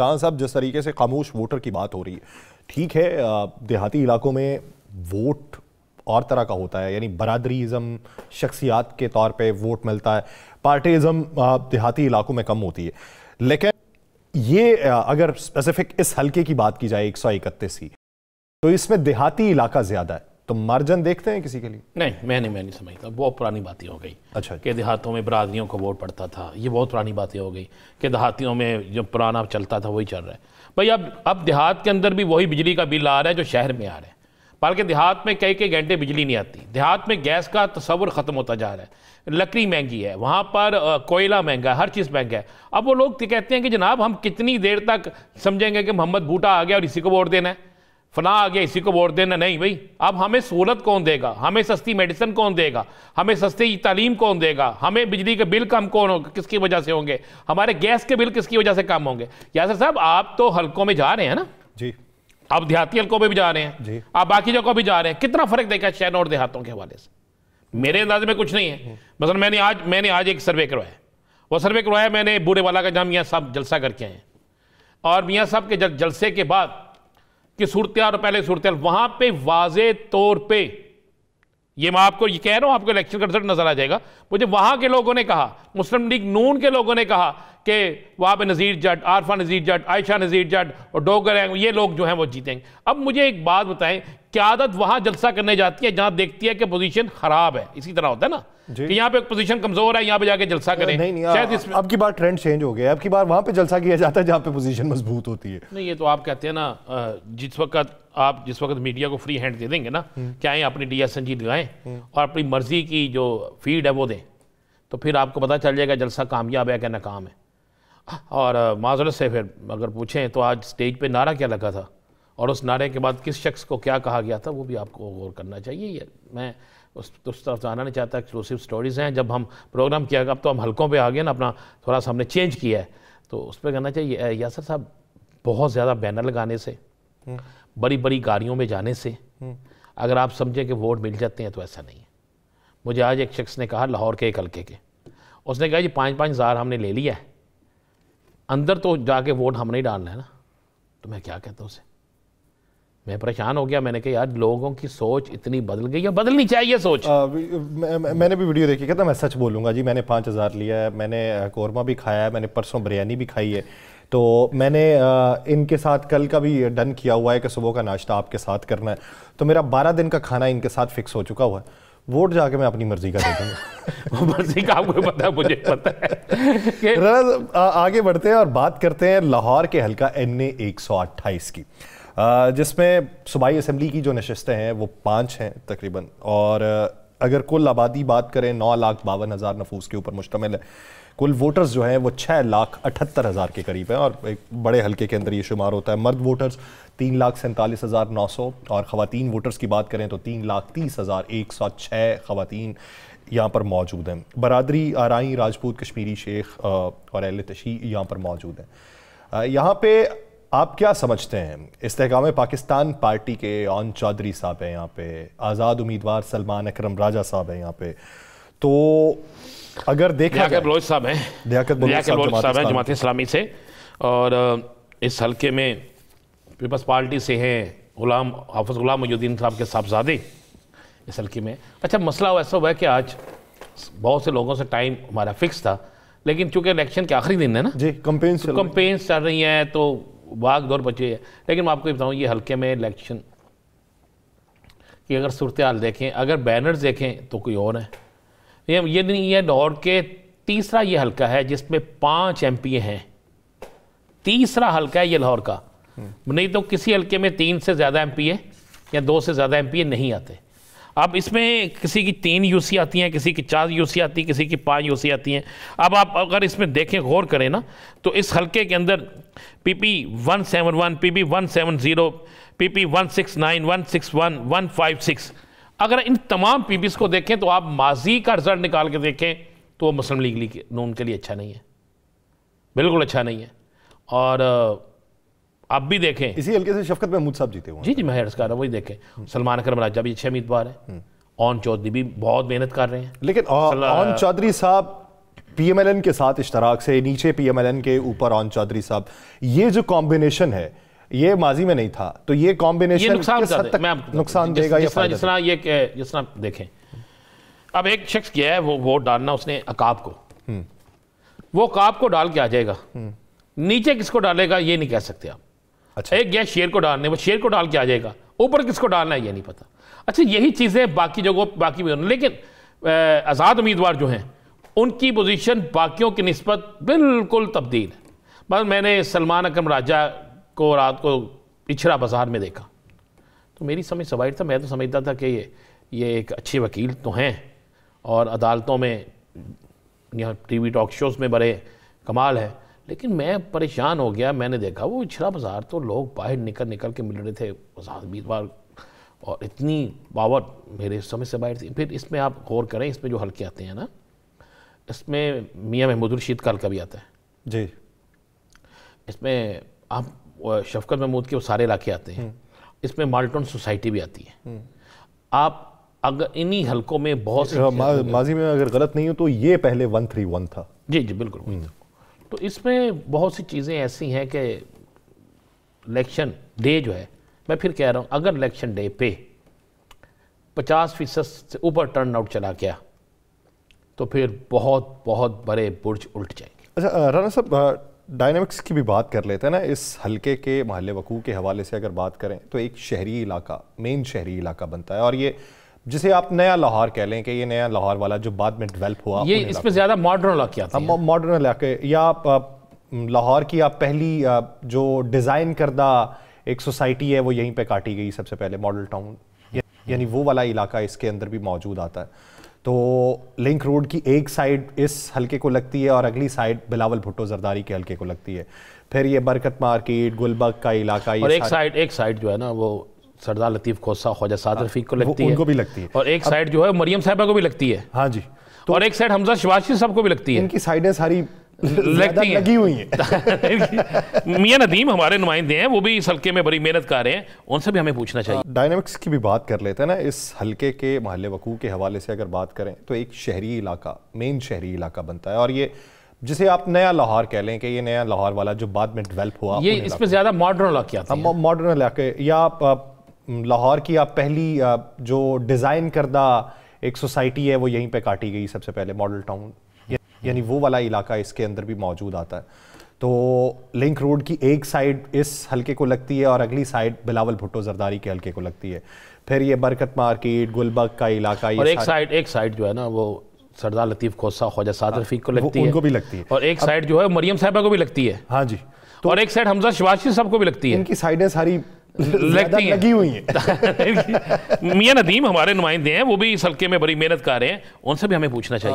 رانا صاحب جس طریقے سے خاموش ووٹر کی بات ہو رہی ہے، ٹھیک ہے دیہاتی علاقوں میں ووٹ اور طرح کا ہوتا ہے، یعنی برادریزم شخصیات کے طور پہ ووٹ ملتا ہے، پارٹیزم دیہاتی علاقوں میں کم ہوتی ہے. لیکن یہ اگر اسپیسیفک اس حلقے کی بات کی جائے 131 کی، تو اس میں دیہاتی علاقہ زیادہ ہے، تو مارجن دیکھتے ہیں کسی کے لیے؟ نہیں، میں نہیں سمجھتا. بہت پرانی باتیں ہو گئی. اچھا کہ دیہاتوں میں برادریوں کو ووٹ پڑتا تھا، یہ بہت پرانی باتیں ہو گئی. کہ دیہاتیوں میں جو پرانا چلتا تھا وہی چل رہا ہے. بھائی اب دیہات کے اندر بھی وہی بجلی کا بل آ رہا ہے جو شہر میں آ رہا ہے. بلکہ دیہات میں کئی گھنٹے بجلی نہیں آتی. دیہات میں گیس کا تصور ختم ہوتا جا رہا ہے، لکڑی مہنگی ہے، وہاں پر کوئلہ مہنگا ہے، ہر چیز مہنگا ہے. اب وہ لوگ کہتے ہیں کہ جناب ہم کتنی دیر تک سمجھیں گے کہ محمد بھوٹا آ گیا اور اسی کو ووٹ دینا ہے، فلاں آ گیا اسی کو ووٹ دینا. نہیں بھائی، اب ہمیں سہولت کون دے گا، ہمیں سستی میڈیسن کون دے گا، ہمیں سستی تعلیم کون دے گا، ہمیں بجلی کے بل کم کس کی وجہ سے ہوں گے، ہمارے گیس کے بل کس کی وجہ سے کم ہوں گے. یاسر صاحب آپ تو حلقوں میں جا رہے ہیں نا جی، آپ دیہاتی حلقوں میں بھی جا رہے ہیں جی، آپ باقی جگہوں بھی جا رہے ہیں، کتنا فرق دیکھا ہے شہروں اور دیہاتوں کے حوالے سے؟ میرے اندازے میں کچھ نہیں ہے. مثلا میں نے آج ایک سروے کروایا، وہ سروے کروایا میں نے بورے والا کا، جہاں میاں صاحب جلسہ کر کے آئے ہیں، اور میاں صاحب کے جلسے کے بعد کی صورتحال اور پہلے صورتحال وہاں پہ واضح طور پہ، یہ میں آپ کو یہ کہہ رہا ہوں، آپ کو الیکشن کا رزلٹ نظر آ جائے گا. مجھے وہاں کے لوگوں نے کہا، مسلم لیگ نون کے لوگوں نے کہا کہ وہاں پہ نذیر جٹ، عارفہ نذیر جٹ، عائشہ نذیر جٹ اور ڈوگر ہیں، یہ لوگ جو ہیں وہ جیتیں گے. اب مجھے ایک بات بتائیں، قیادت وہاں جلسہ کرنے جاتی ہے جہاں دیکھتی ہے کہ پوزیشن خراب ہے. اسی طرح ہوتا ہے نا کہ یہاں پہ پوزیشن کمزور ہے، یہاں پہ جا کے جلسہ کریں. نہیں، اب کی بار ٹرینڈ چینج ہو گیا، اب کی بار وہاں پہ جلسہ کیا جاتا ہے جہاں پہ پوزیشن مضبوط ہوتی ہے. نہیں، یہ تو آپ کہتے ہیں نا، جس وقت میڈیا کو فری ہینڈ دے دیں گے نا کہ آئیں اپنی ڈی ایس این جی لگائیں اور اپنی مرضی کی جو فیڈ ہے وہ دیں، تو پھر آپ کو پتہ چل جائے گا جلسہ کامیاب ہے کہ ناکام ہے. اور معذرت سے پھر اگر پوچھیں تو آج سٹیج پہ نعرہ کیا لگا تھا اور اس نعرے کے بعد کس شخص کو کیا کہا گیا تھا، وہ بھی آپ کو غور کرنا چاہیے. میں اس طرف جانا نہیں چاہتا. ایکسکلوسیو سٹوریز ہیں، جب ہم پروگرام کیا اب تو ہم حلقوں پہ آ گئے نا، اپنا تھوڑا سا ہم نے چینج کیا ہے، تو اس پہ کہنا چاہیے یاسر صاحب بہت زیادہ بینر لگانے سے، بڑی بڑی گاڑیوں میں جانے سے اگر آپ سمجھیں کہ ووٹ مل جاتے ہیں تو ایسا نہیں ہے. مجھے آج ایک شخص نے کہا لاہور کے ایک حلقے کے، اس نے کہا جی 5-5 ہزار ہم نے لے لیا ہے، اندر تو جا کے ووٹ ہم نہیں ڈالنا ہے نا. تو میں کیا کہتا ہوں اسے، میں پریشان ہو گیا. میں نے کہا یار لوگوں کی سوچ اتنی بدل گئی ہے، بدلنی چاہیے سوچ. میں نے بھی ویڈیو دیکھی، کہتا میں سچ بولوں گا جی میں نے 5,000 لیا ہے، میں نے قورمہ بھی کھایا ہے، میں نے پرسوں بریانی بھی کھائی ہے، تو میں نے ان کے ساتھ کل کا بھی ڈن کیا ہوا ہے کہ صبح کا ناشتہ آپ کے ساتھ کرنا ہے، تو میرا 12 دن کا کھانا ان کے ساتھ فکس ہو چکا ہوا ہے. ووٹ جا کے میں اپنی مرضی کا دے دوں گا. مرضی کا آپ کو پتہ ہے، مجھے پتہ ہے. آگے بڑھتے ہیں اور بات کرتے ہیں لاہور کے حلقہ NA 128 کی، جس میں صوبائی اسمبلی کی جو نشستیں ہیں وہ 5 ہیں تقریباً، اور اگر کل آبادی بات کریں 9,52,000 نفوس کے اوپر مشتمل ہے. کل ووٹرز جو ہیں وہ 6,78,000 کے قریب ہیں، اور ایک بڑے حلقے کے اندر یہ شمار ہوتا ہے. مرد ووٹرز 3,47,900 اور خواتین ووٹرز کی بات کریں تو 3,30,106 خواتین یہاں پر موجود ہیں. برادری آرائیں راجپوت کشمیری شیخ اور اہل تشیع یہاں پر موجود ہیں. یہاں پہ آپ کیا سمجھتے ہیں؟ استحکام پاکستان پارٹی کے اون چودھری صاحب ہیں یہاں پہ، آزاد امیدوار سلمان اکرم راجہ صاحب ہیں یہاں پہ، تو اگر دیکھا لیاقت بلوچ صاحب ہیں، لیاقت بلوچ صاحب ہیں جماعت اسلامی سے، اور اس حلقے میں پیپلز پارٹی سے ہیں حافظ غلام محی الدین صاحب کے صاحبزادے اس حلقے میں. اچھا مسئلہ ایسا ہوا ہے کہ آج بہت سے لوگوں سے ٹائم ہمارا فکس تھا، لیکن چونکہ الیکشن کے آخری دن ہے نا جی، کمپینز چل رہی ہیں تو بھاگ دور بچے ہے. لیکن میں آپ کو یہ بتاؤں، یہ حلقے میں الیکشن کی اگر صورتحال دیکھیں، اگر بینرز دیکھیں تو کوئی اور ہے. یہ نہیں، یہ لاہور کے تیسرا یہ حلقہ ہے جس میں 5 MP ہیں. تیسرا حلقہ ہے یہ لاہور کا، نہیں تو کسی حلقے میں 3 سے زیادہ MP یا 2 سے زیادہ MP نہیں آتے. اب اس میں کسی کی 3 UC آتی ہیں، کسی کی 4 UC آتی ہیں، کسی کی 5 UC آتی ہیں. اب آپ اگر اس میں دیکھیں غور کریں نا تو اس حلقے کے اندر PP 171، PP 170، PP 169، 161، 156، اگر ان تمام PPs کو دیکھیں تو آپ ماضی کا رزلٹ نکال کے دیکھیں تو وہ مسلم لیگ نون کے لیے اچھا نہیں ہے، بالکل اچھا نہیں ہے. اور آپ بھی دیکھیں اسی حلقے سے شفقت محمود صاحب جیتے ہوئے. جی میں عرض کر رہا ہوں، وہی دیکھیں سلمان اکرم راجہ بھی اچھے امیدوار ہیں، اون چودھری بھی بہت محنت کر رہے ہیں. لیکن اون چودھری صاحب پی ایم ایل این کے ساتھ اشتراک سے، نیچے پی ایم ایل این کے اوپر آن چودھری صاحب، یہ جو کمبینیشن ہے یہ ماضی میں نہیں تھا، تو یہ کمبینیشن کس حد تک نقصان دے گا یا فائدہ؟ جس طرح دیکھیں، اب ایک شخص کیا ہے وہ ووٹ ڈالنا اس نے عقاب کو، وہ عقاب کو ڈال کے آ جائے گا، نیچے کس کو ڈالے گا یہ نہیں کہہ سکتے آپ۔ اچھا، ایک گیا شیر کو ڈالنے، وہ شیر کو ڈال کے آ جائے گا، اوپر کس کو ڈالنا ہے یہ نہیں پتا۔ اچھا، یہی چیزیں باقی جگہوں باقی بھی، لیکن آزاد امیدوار جو ہیں ان کی پوزیشن باقیوں کی نسبت بالکل تبدیل ہے۔ بس میں نے سلمان اکرم راجہ کو رات کو پچھڑا بازار میں دیکھا تو میری سمجھ سے باہر تھا، میں تو سمجھتا تھا کہ یہ ایک اچھے وکیل تو ہیں اور عدالتوں میں یہاں ٹی وی ٹاک شوز میں بڑے کمال ہے، لیکن میں پریشان ہو گیا، میں نے دیکھا وہ پچھڑا بازار تو لوگ باہر نکل کے مل رہے تھے آزاد امیدوار، اور اتنی پاور میرے سمجھ سے باہر تھی۔ پھر اس میں آپ غور کریں، اس میں جو حلقے آتے ہیں نا، اس میں میاں محمود الرشید کا حلقہ بھی آتا ہے جی، اس میں آپ شفقت محمود کے وہ سارے علاقے آتے ہیں، اس میں مالٹون سوسائٹی بھی آتی ہے۔ آپ اگر انہی حلقوں میں بہت سی ماضی میں اگر غلط نہیں ہو تو یہ پہلے 131 تھا۔ جی جی بالکل، تو اس میں بہت سی چیزیں ایسی ہیں کہ الیکشن ڈے جو ہے، میں پھر کہہ رہا ہوں اگر الیکشن ڈے پہ 50% سے اوپر ٹرن آؤٹ چلا گیا تو پھر بہت بہت بڑے برج الٹ جائیں گے۔ اچھا رانا صاحب، ڈائنامکس کی بھی بات کر لیتے ہیں نا، اس حلقے کے محل وقوع کے حوالے سے اگر بات کریں تو ایک شہری علاقہ، مین شہری علاقہ بنتا ہے، اور یہ جسے آپ نیا لاہور کہہ لیں کہ یہ نیا لاہور والا جو بعد میں ڈیولپ ہوا، یہ اس میں زیادہ ماڈرن علاقے آتے ہیں، ماڈرن علاقے، یا لاہور کی آپ پہلی جو ڈیزائن کردہ ایک سوسائٹی ہے وہ یہیں پہ کاٹی گئی سب سے پہلے، ماڈل ٹاؤن، یعنی وہ والا علاقہ اس کے اندر بھی موجود آتا ہے۔ تو لنک روڈ کی ایک سائڈ اس حلقے کو لگتی ہے اور اگلی سائڈ بلاول بھٹو زرداری کے حلقے کو لگتی ہے، پھر یہ برکت مارکیٹ، گلبرگ کا علاقہ، اور ایک سائڈ جو ہے نا وہ سردار لطیف کھوسہ، خواجہ سعد رفیق کو لگتی ہے، ان کو بھی لگتی ہے، اور ایک سائڈ جو ہے مریم صاحبہ کو بھی لگتی ہے، ہاں جی، اور ایک سائڈ حمزہ شباشی صاحب کو بھی لگتی ہے۔ ان کی سائڈیں ساری لگی ہوئی ہیں۔ میاں ندیم ہمارے نمائندے ہیں، وہ بھی اس حلقے میں بڑی محنت کر رہے ہیں، ان سے بھی ہمیں پوچھنا چاہیے۔ ڈائنامکس کی بھی بات کر لیتے ہیں نا، اس حلقے کے محل وقوع کے حوالے سے اگر بات کریں تو ایک شہری علاقہ، مین شہری علاقہ بنتا ہے، اور یہ جسے آپ نیا لاہور کہہ لیں کہ یہ نیا لاہور والا جو بعد میں ڈیولپ ہوا، یہ اس میں زیادہ ماڈرن علاقے آتے ہیں، ماڈرن علاقے، یا لاہور کی آپ پہلی جو ڈیزائن کردہ ایک سوسائٹی ہے وہ یہیں پہ کاٹی گئی سب سے پہلے، ماڈل ٹاؤن، یعنی وہ والا علاقہ اس کے اندر بھی موجود آتا ہے۔ تو لنک روڈ کی ایک سائڈ اس حلقے کو لگتی ہے اور اگلی سائڈ بلاول بھٹو زرداری کے حلقے کو لگتی ہے، پھر یہ برکت مارکیٹ، گلبرگ کا علاقہ، اور ایک سائڈ جو ہے نا وہ سردار لطیف کھوسہ، خواجہ سعد رفیق کو لگتی ہے، ان کو بھی لگتی ہے، اور ایک سائڈ جو ہے مریم صاحبہ کو بھی لگتی ہے، ہاں جی، اور ایک سائڈ حمزہ شباشی صاحب کو بھی لگتی ہے۔ ان کی سائڈیں ساری لگی ہوئی ہیں۔ میاں ندیم ہمارے نمائندے ہیں، وہ بھی اس حلقے میں بڑی محنت کر رہے ہیں، ان سے بھی ہمیں پوچھنا چاہیے۔